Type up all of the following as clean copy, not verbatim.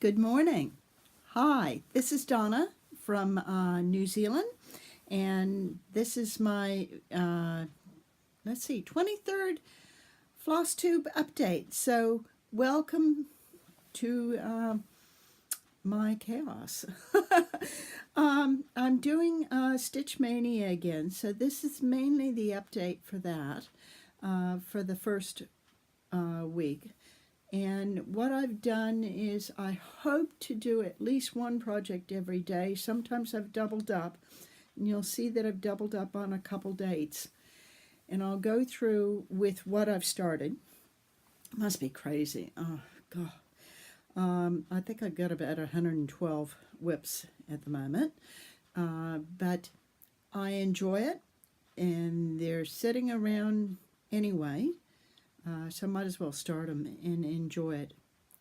Good morning. Hi, this is Donna from New Zealand, and this is my, 23rd flosstube update. So, welcome to my chaos. I'm doing Stitch Mania again, so this is mainly the update for that, for the first week. And what I've done is I hope to do at least one project every day. Sometimes I've doubled up, and you'll see that I've doubled up on a couple dates. And I'll go through with what I've started. It must be crazy. Oh, God. I think I've got about 112 whips at the moment. But I enjoy it, and they're sitting around anyway. So I might as well start them and enjoy it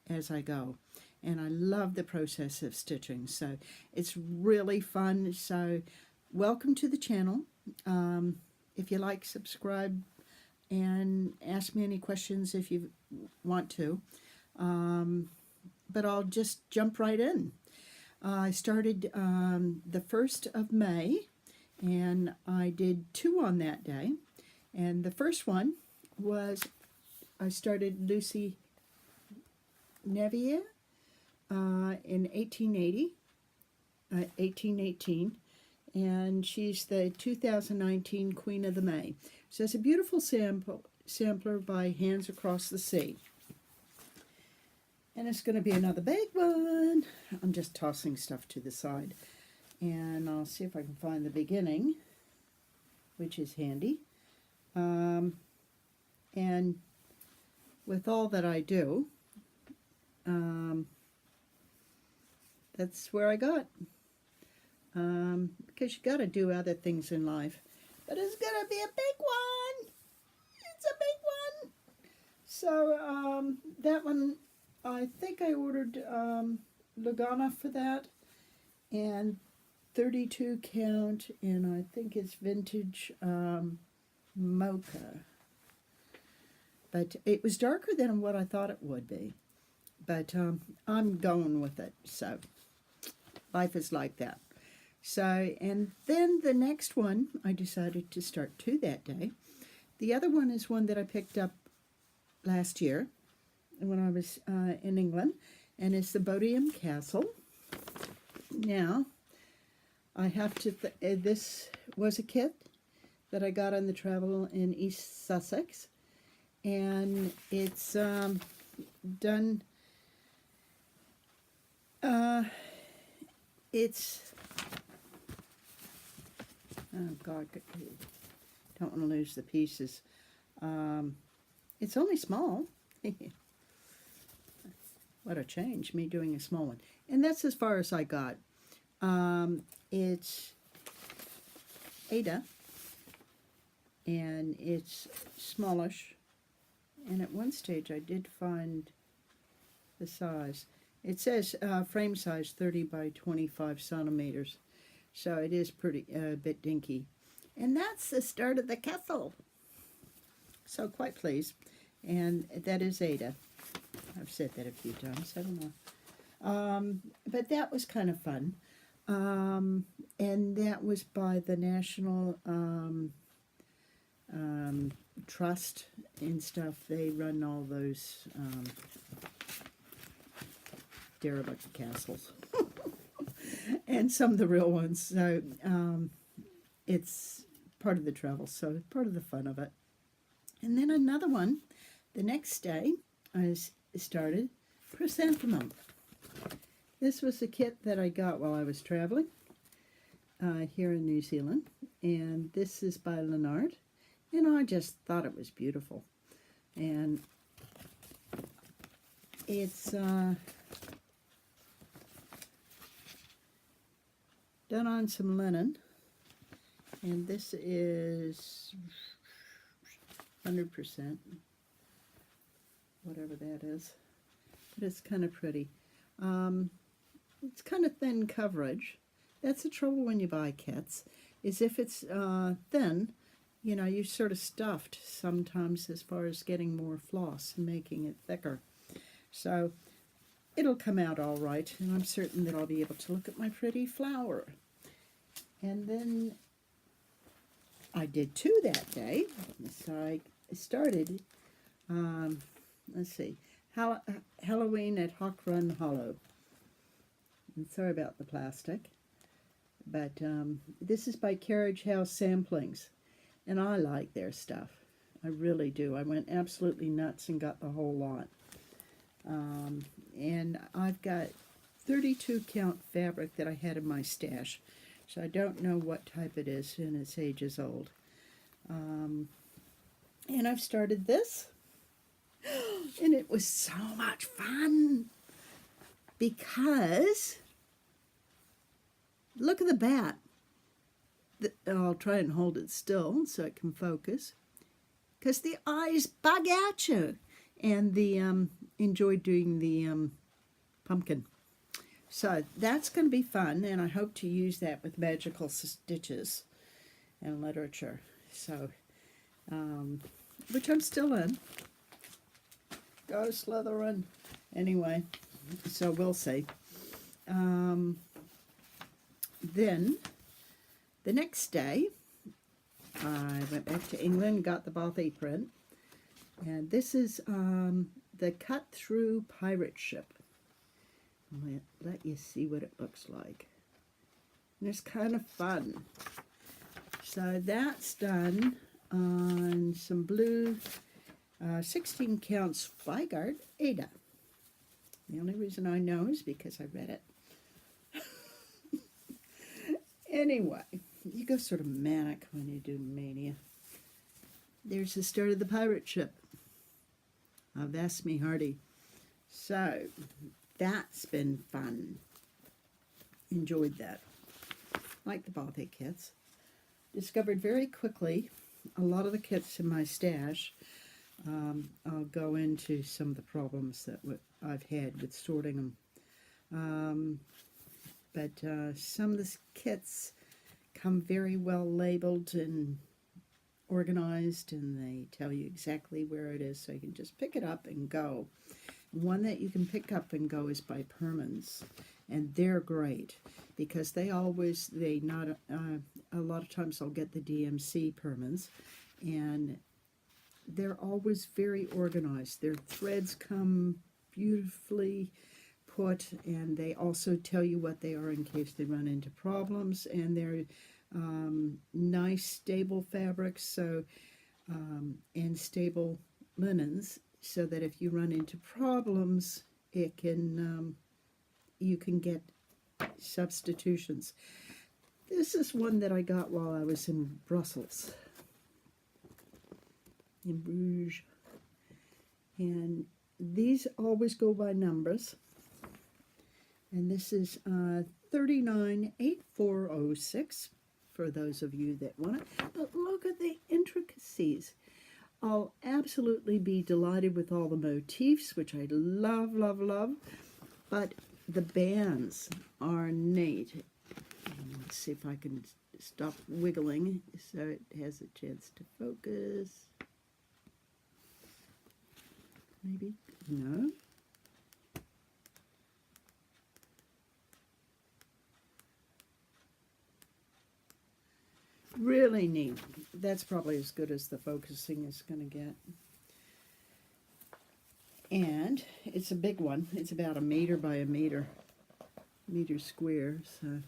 as I go. And I love the process of stitching, so it's really fun. So welcome to the channel. If you like, subscribe and ask me any questions if you want to. But I'll just jump right in. I started the 1st of May, and I did 2 on that day. And the first one was I started Lucy Nevier in 1818, and she's the 2019 Queen of the May. So it's a beautiful sampler by Hands Across the Sea. And it's going to be another big one. I'm just tossing stuff to the side. And I'll see if I can find the beginning, which is handy. And with all that I do, that's where I got. Because you got to do other things in life. But it's going to be a big one. It's a big one. So that one, I think I ordered Lugana for that. And 32 count, and I think it's vintage mocha. But it was darker than what I thought it would be. But I'm going with it. So life is like that. So, and then the next one, I decided to start 2 that day. The other one is one that I picked up last year when I was in England. And it's the Bodiam Castle. Now, I have to, this was a kit that I got on the travel in East Sussex. And it's done, it's, oh God, don't want to lose the pieces. It's only small. What a change, me doing a small one. And that's as far as I got. It's Ada, and it's smallish. And at one stage I did find the size. It says frame size 30 by 25 centimeters. So it is pretty a bit dinky. And that's the start of the castle. So quite pleased. And that is Ada. I've said that a few times. I don't know. But that was kind of fun. And that was by the National Trust and stuff. They run all those derelict castles and some of the real ones. So it's part of the travel, so part of the fun of it. And then another one, the next day, I started Chrysanthemum. This was a kit that I got while I was traveling here in New Zealand, and this is by Leonard. And I just thought it was beautiful. And it's done on some linen. And this is 100%, whatever that is. But it's kind of pretty. It's kind of thin coverage. That's the trouble when you buy kits, is if it's thin, you know, you're sort of stuffed sometimes as far as getting more floss and making it thicker. So it'll come out all right, and I'm certain that I'll be able to look at my pretty flower. And then I did 2 that day, so I started, let's see, Halloween at Hawk Run Hollow. And sorry about the plastic, but this is by Carriage House Samplings, and I like their stuff. I really do. I went absolutely nuts and got the whole lot. And I've got 32 count fabric that I had in my stash, so I don't know what type it is, and it's ages old. And I've started this, and it was so much fun because look at the bat. I'll try and hold it still so it can focus, because the eyes bug at you. And the enjoyed doing the pumpkin. So that's going to be fun, and I hope to use that with magical stitches and literature. So, which I'm still in. Go Slytherin. Anyway, so we'll see. Then, the next day, I went back to England, got the Bothy print. And this is the cut-through pirate ship. Let you see what it looks like. And it's kind of fun. So that's done on some blue 16 counts Flyguard Ada. The only reason I know is because I read it. Anyway, you go sort of manic when you do Maynia. There's the start of the pirate ship. Avast me hearty. So, that's been fun. Enjoyed that. Like the Bothy kits. Discovered very quickly a lot of the kits in my stash. I'll go into some of the problems that I've had with sorting them. But some of the kits come very well labeled and organized, and they tell you exactly where it is, so you can just pick it up and go. One that you can pick up and go is by Permans, and they're great because a lot of times I'll get the DMC Permans, and they're always very organized. Their threads come beautifully put, and they also tell you what they are in case they run into problems, and they're nice stable fabrics, so and stable linens, so that if you run into problems, it can you can get substitutions. This is one that I got while I was in Brussels, in Bruges, and these always go by numbers, and this is 398406 for those of you that want it. But look at the intricacies. I'll absolutely be delighted with all the motifs, which I love, love, love. But the bands are neat. And let's see if I can stop wiggling so it has a chance to focus. Maybe? No? Really neat. That's probably as good as the focusing is going to get. And it's a big one. It's about 1 meter by 1 meter square. So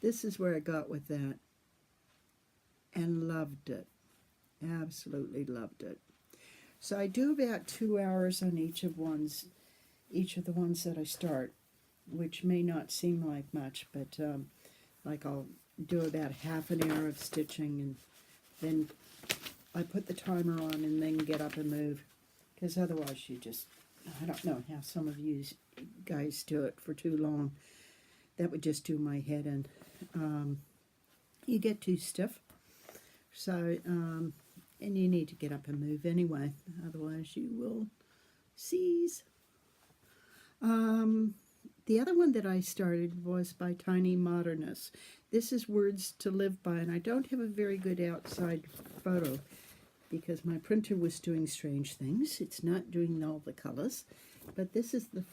this is where I got with that. And loved it. Absolutely loved it. So I do about 2 hours on each of the ones that I start, which may not seem like much, but like I'll do about half an hour of stitching, and then I put the timer on and then get up and move, because otherwise you just, I don't know how some of you guys do it for too long. That would just do my head in. You get too stiff, so and you need to get up and move anyway, otherwise you will seize. The other one that I started was by Tiny Modernist. This is Words to Live By, and I don't have a very good outside photo because my printer was doing strange things. It's not doing all the colors, but this is the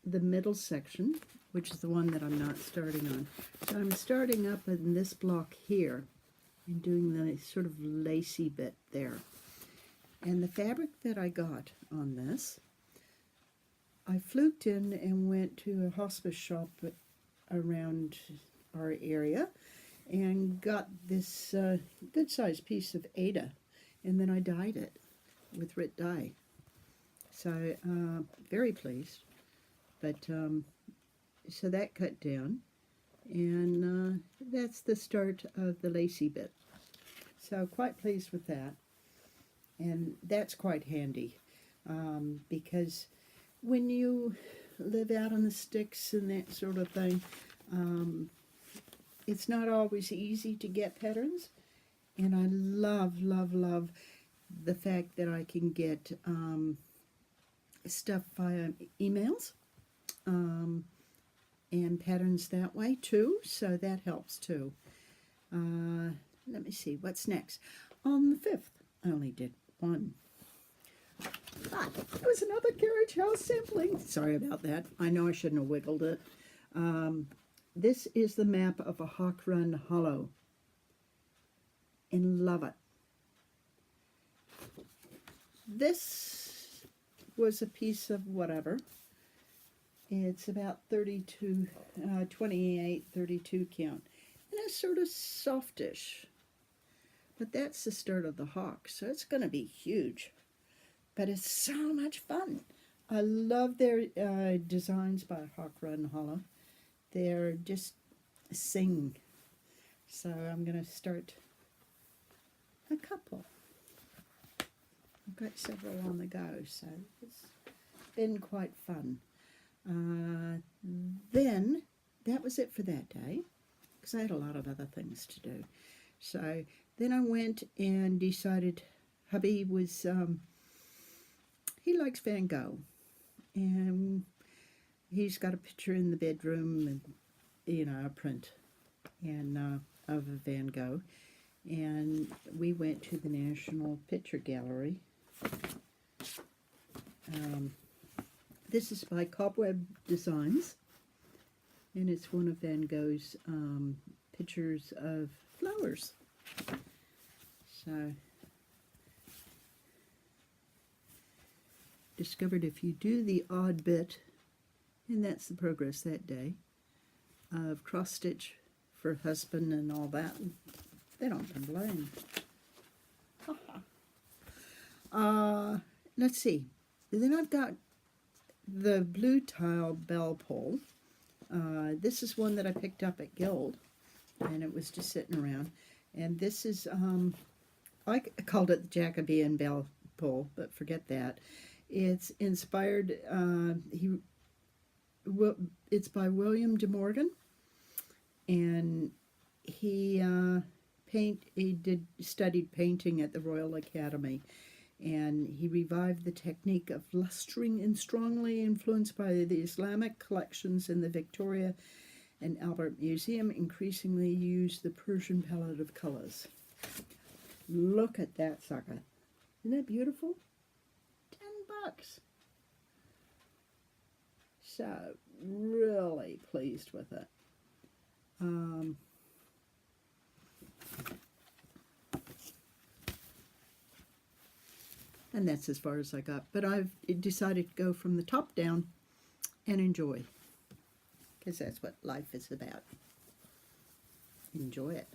the middle section, which is the one that I'm not starting on. So I'm starting up in this block here and doing the sort of lacy bit there. And the fabric that I got on this, I fluked in and went to a hospice shop around our area and got this good-sized piece of Ada, and then I dyed it with Rit dye. So very pleased. But so that cut down, and that's the start of the lacy bit. So quite pleased with that, and that's quite handy because when you live out on the sticks and that sort of thing, it's not always easy to get patterns, and I love, love, love the fact that I can get stuff via emails and patterns that way too, so that helps too. Let me see, what's next? On the 5th, I only did one. It was another carriage house sampling. Sorry about that. I know I shouldn't have wiggled it. This is the map of a Hawk Run hollow, and love it. This was a piece of whatever. It's about 32, 28, 32 count. And it's sort of softish. But that's the start of the hawk, so it's going to be huge. But it's so much fun. I love their designs by Hawk Run Hollow. They're just sing. So I'm going to start a couple. I've got several on the go, so it's been quite fun. Then that was it for that day, because I had a lot of other things to do. So then I went and decided, hubby was, he likes Van Gogh, and he's got a picture in the bedroom, and you know, a print and of a Van Gogh, and we went to the National Picture Gallery. This is by Cobweb Designs, and it's one of Van Gogh's pictures of flowers. So, discovered if you do the odd bit, and that's the progress that day, of cross-stitch for husband and all that, they don't complain. Let's see. Then I've got the blue tile bell pull. This is one that I picked up at Guild, and it was just sitting around. And this is, I called it the Jacobean bell pull, but forget that. It's inspired, it's by William de Morgan, and he studied painting at the Royal Academy, and he revived the technique of lustring and strongly influenced by the Islamic collections in the Victoria and Albert Museum, increasingly used the Persian palette of colors. Look at that sucker. Isn't that beautiful? $10. So, really pleased with it. And that's as far as I got. But I've decided to go from the top down and enjoy. Because that's what life is about. Enjoy it.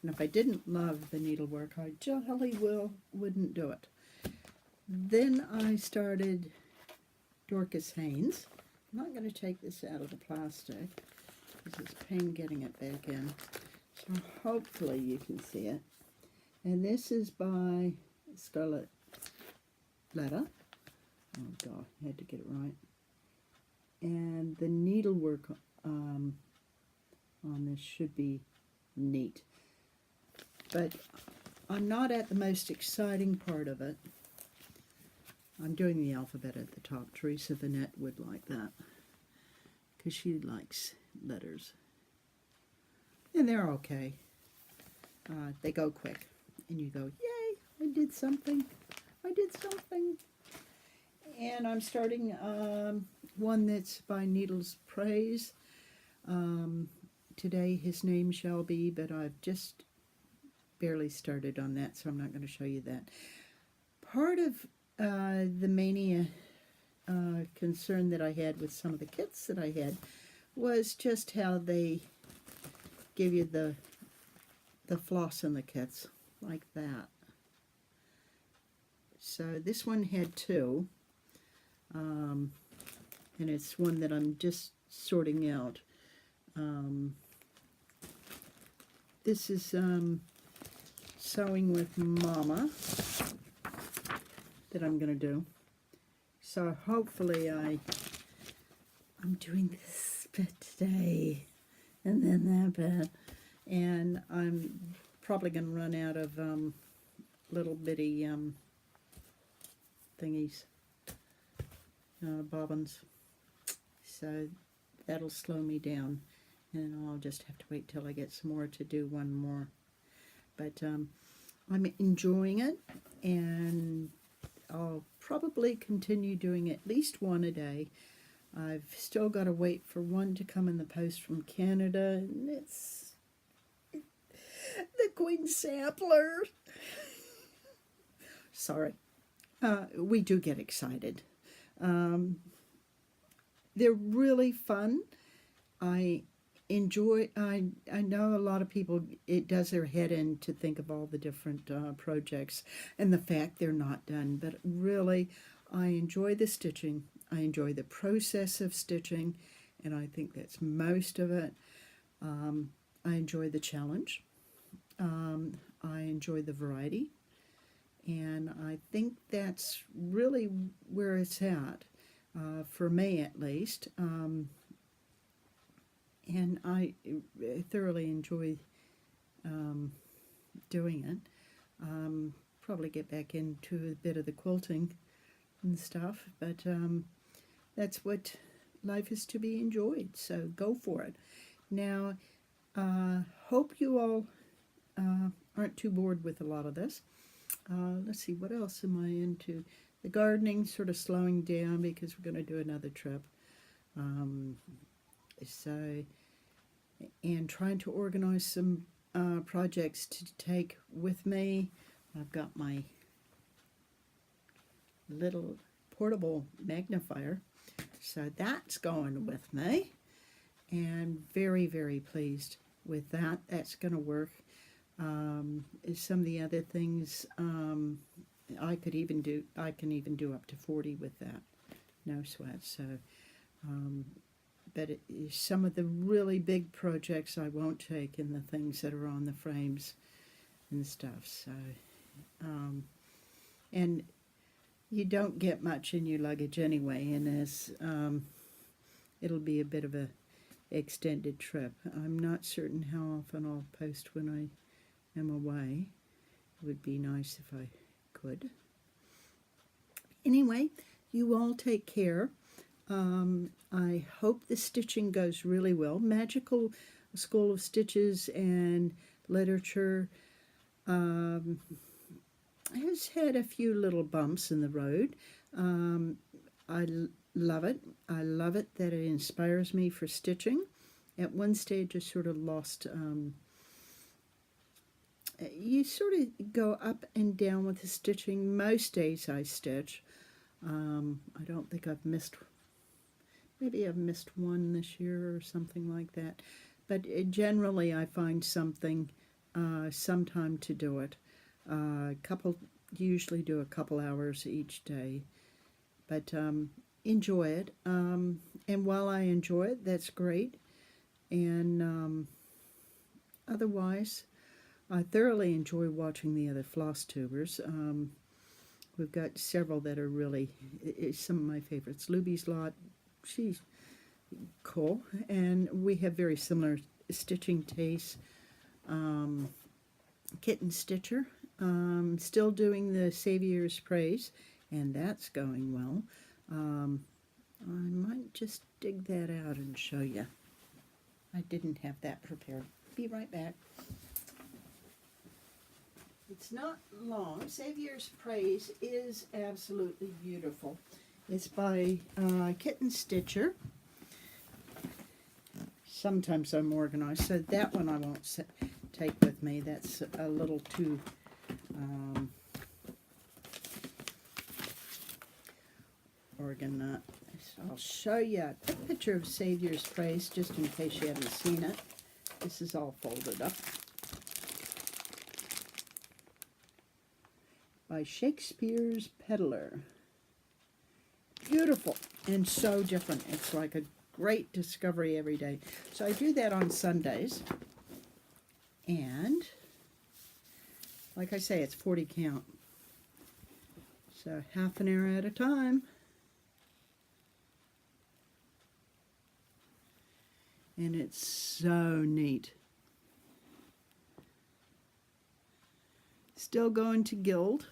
And if I didn't love the needlework, I jolly well wouldn't do it. Then I started Dorcas Haynes. I'm not going to take this out of the plastic because it's a pain getting it back in. So hopefully you can see it. And this is by Scarlett Letter. Oh God, I had to get it right. And the needlework on this should be neat. But I'm not at the most exciting part of it. I'm doing the alphabet at the top. Teresa Vanette would like that because she likes letters. And they're okay. They go quick. And you go, yay, I did something. I did something. And I'm starting one that's by Needle's Praise. Today his name shall be, but I've just barely started on that, so I'm not going to show you that. Part of the mania concern that I had with some of the kits that I had was just how they give you the floss in the kits, like that. So this one had two, and it's one that I'm just sorting out. This is Sewing with Mama that I'm going to do. So hopefully I'm doing this bit today, and then that bit, and I'm probably going to run out of little bitty thingies, bobbins, so that'll slow me down, and I'll just have to wait till I get some more to do one more. But I'm enjoying it, and I'll probably continue doing at least one a day. I've still got to wait for one to come in the post from Canada, and it's the Queen Sampler. Sorry. We do get excited. They're really fun. I enjoy, I know a lot of people, it does their head in to think of all the different projects and the fact they're not done, but really I enjoy the stitching. I enjoy the process of stitching, and I think that's most of it. I enjoy the challenge. I enjoy the variety, and I think that's really where it's at, for me at least. And I thoroughly enjoy doing it. Probably get back into a bit of the quilting and stuff, but that's what life is to be enjoyed, so go for it. Now, hope you all aren't too bored with a lot of this. Let's see, what else am I into? The gardening sort of slowing down because we're going to do another trip. And trying to organize some projects to take with me. I've got my little portable magnifier, so that's going with me, and very, very pleased with that. That's going to work. Some of the other things I can even do up to 40 with that, no sweat. So but some of the really big projects I won't take in the things that are on the frames and stuff. So, and you don't get much in your luggage anyway, and as it'll be a bit of a extended trip. I'm not certain how often I'll post when I am away. It would be nice if I could. Anyway, you all take care. I hope the stitching goes really well. Magical School of Stitches and Literature has had a few little bumps in the road. I love it. I love it that it inspires me for stitching. At one stage I sort of lost, you sort of go up and down with the stitching. Most days I stitch. I don't think I've missed, maybe I've missed one this year or something like that. But generally I find something, some time to do it. Usually do a couple hours each day. But enjoy it. And while I enjoy it, that's great. And otherwise, I thoroughly enjoy watching the other floss tubers. We've got several that are really some of my favorites. Luby's Lot, she's cool, and we have very similar stitching tastes. Kitten Stitcher, still doing the Saviour's Praise, and that's going well. I might just dig that out and show you. I didn't have that prepared. Be right back. It's not long. Saviour's Praise is absolutely beautiful. It's by Kitten Stitcher. Sometimes I'm organized, so that one I won't take with me. That's a little too organized. I'll show you a quick picture of Savior's Praise, just in case you haven't seen it. This is all folded up. By Shakespeare's Peddler. Beautiful and so different. It's like a great discovery every day. So I do that on Sundays. And like I say, it's 40 count. So half an hour at a time. And it's so neat. Still going to Guild,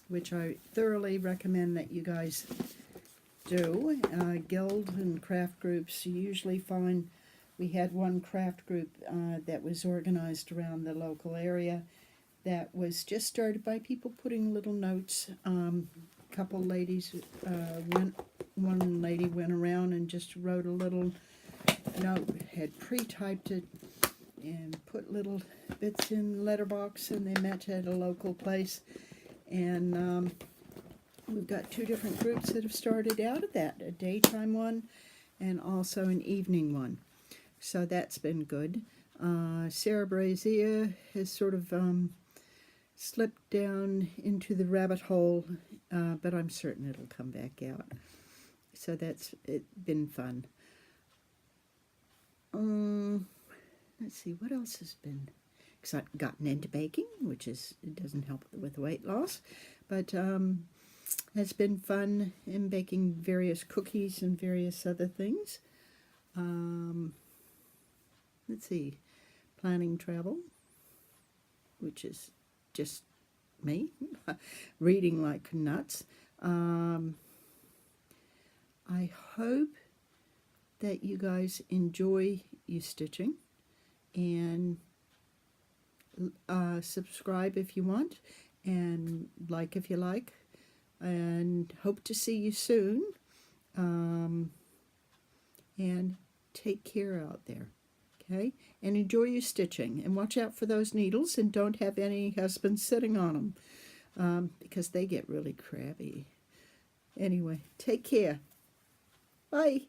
which I thoroughly recommend that you guys do. Guild and craft groups, you usually find, we had one craft group that was organized around the local area that was just started by people putting little notes. A couple ladies one lady went around and just wrote a little note, had pre-typed it, and put little bits in letterbox, and they met at a local place. And we've got two different groups that have started out of that, a daytime one and also an evening one. So that's been good. Sarah Brazier has sort of slipped down into the rabbit hole, but I'm certain it'll come back out. So that's been fun. Let's see, what else has been? Because I've gotten into baking, which is, it doesn't help with weight loss, but has been fun in baking various cookies and various other things. Let's see, planning travel, which is just me, reading like nuts. I hope that you guys enjoy your stitching, and subscribe if you want, and like if you like, and hope to see you soon. And take care out there, okay? And enjoy your stitching, and watch out for those needles, and don't have any husbands sitting on them, because they get really crabby. Anyway, take care. Bye.